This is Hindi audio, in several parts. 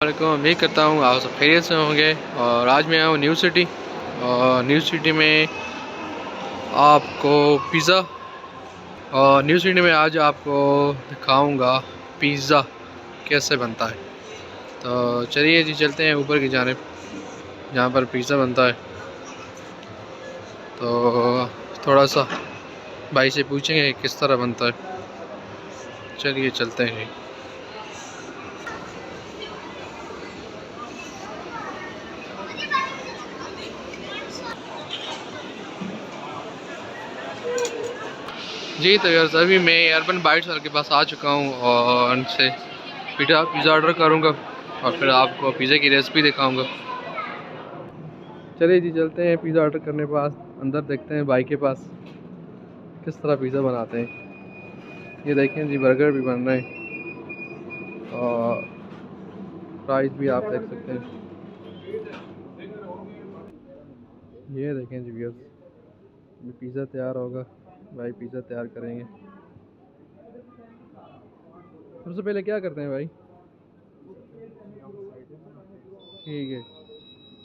वालेकुम। उम्मीद करता हूँ आप सब खैरियत से होंगे। और आज मैं आऊँ न्यू सिटी, और न्यू सिटी में आपको पिज़्ज़ा, और न्यू सिटी में आज आपको दिखाऊंगा पिज़्ज़ा कैसे बनता है। तो चलिए जी, चलते हैं ऊपर की जानिब जहाँ पर पिज़्ज़ा बनता है। तो थोड़ा सा भाई से पूछेंगे किस तरह बनता है। चलिए चलते हैं। जी तो यार, अभी मैं अर्बन बाइट्स वाले के पास आ चुका हूँ और उनसे पिज़्ज़ा ऑर्डर करूँगा और फिर आपको पिज़्ज़ा की रेसिपी दिखाऊँगा। चलिए जी, चलते हैं पिज़्ज़ा ऑर्डर करने के पास, अंदर देखते हैं भाई के पास किस तरह पिज़्ज़ा बनाते हैं। ये देखें जी, बर्गर भी बन रहे हैं और प्राइस भी आप देख सकते हैं। ये देखें जी व्यूअर्स, पिज़्ज़ा तैयार होगा, भाई पिज़्ज़ा तैयार करेंगे। सबसे पहले क्या करते हैं भाई? ठीक है,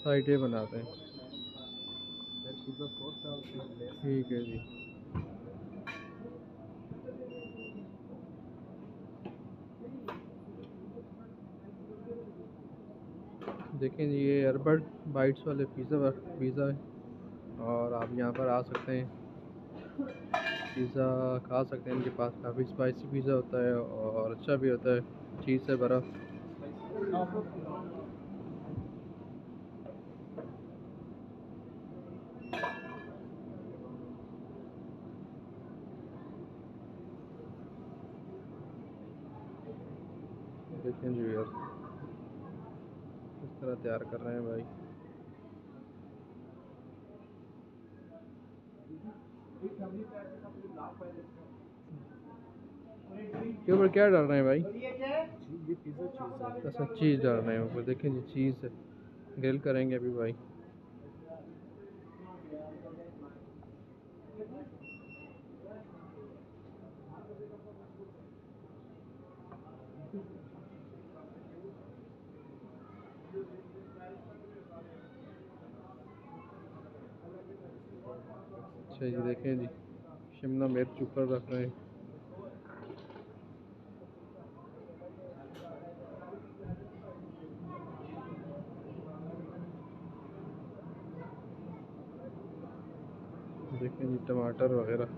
साइडें बनाते हैं। ठीक है जी। देखें जी, ये अर्बन बाइट्स वाले पिज़्ज़ा है और आप यहाँ पर आ सकते हैं, पिज़्ज़ा खा सकते हैं। इनके पास काफ़ी स्पाइसी पिज़्ज़ा होता है और अच्छा भी होता है, चीज़ से भरा। देखें जी यार, किस तरह तैयार कर रहे हैं भाई। के ऊपर क्या डाल रहे हैं भाई? अच्छा, चीज़ डाल रहे हैं ऊपर। देखें जी, चीज़ ग्रिल करेंगे अभी भाई। अच्छा जी, देखें जी, शिमला मिर्च ऊपर रख रहे हैं। देखें जी, टमाटर वगैरह।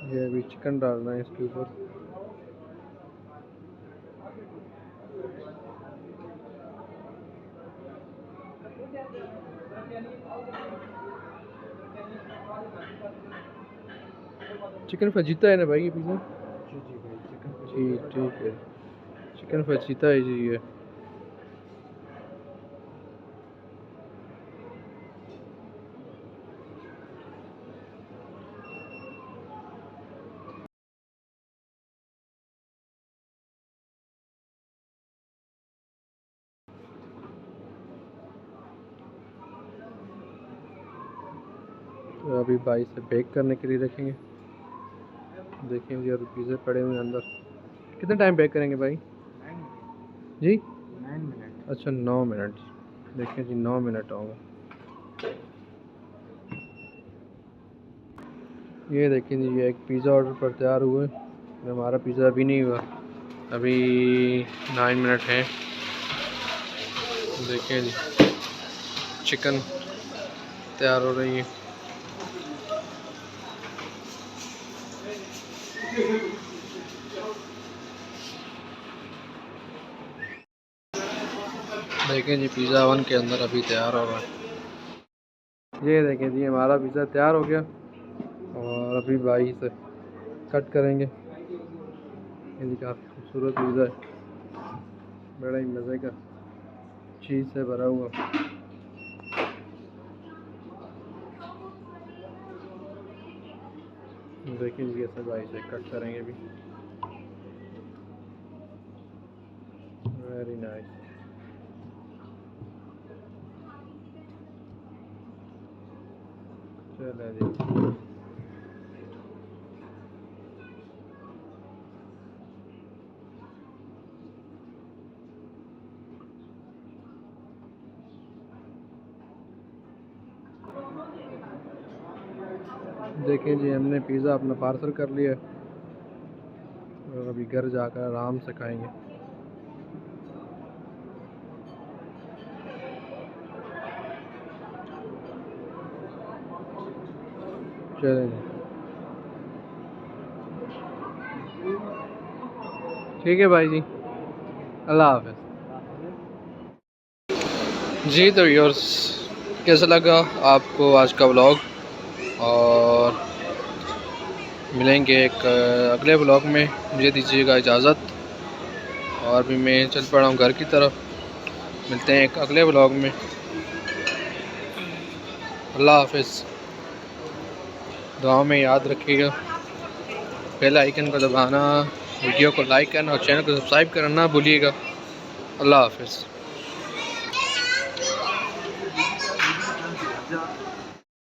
ये अभी चिकन डालना है इसके ऊपर। चिकन फजीता है ना भाई ये पिज़्ज़ा? जी जी भाई, चिकन जी ठीक है, चिकन फजीता है जी ये। तो अभी भाई से बेक करने के लिए रखेंगे। देखें जी, और पिज़्ज़ा पड़े हुए हैं अंदर। कितना टाइम बेक करेंगे भाई? 9 जी, 9 मिनट। अच्छा, 9 मिनट। देखें जी, 9 मिनट होंगे। ये देखें जी, ये एक पिज़्ज़ा ऑर्डर पर तैयार हुए। हमारा पिज़्ज़ा अभी नहीं हुआ, अभी 9 मिनट हैं। देखें जी, चिकन तैयार हो रही है। देखें जी, पिज़्ज़ा ओवन के अंदर अभी तैयार हो रहा है। ये देखें जी, हमारा पिज़्ज़ा तैयार हो गया और अभी भाई से कट करेंगे। ये काफ़ी खूबसूरत पिज़्ज़ा है। बड़ा ही मज़े का चीज़ से भरा हुआ। देखिए जी ऐसे भाई से कट करेंगे भी। Very nice. चलो जी, देखें जी हमने पिज़्ज़ा अपना पार्सल कर लिया और अभी घर जाकर आराम से खाएंगे। चलें जी, ठीक है भाई जी, अल्लाह हाफ़िज़ जी। तो व्यूअर्स, कैसा लगा आपको आज का व्लॉग? और मिलेंगे एक अगले व्लॉग में। मुझे दीजिएगा इजाज़त, और भी मैं चल पड़ा हूँ घर की तरफ। मिलते हैं एक अगले व्लॉग में। अल्लाह हाफ़िज़। दुआ में याद रखिएगा, बेल आइकन को दबाना, वीडियो को लाइक करना और चैनल को सब्सक्राइब करना ना भूलिएगा। अल्लाह हाफ़िज़।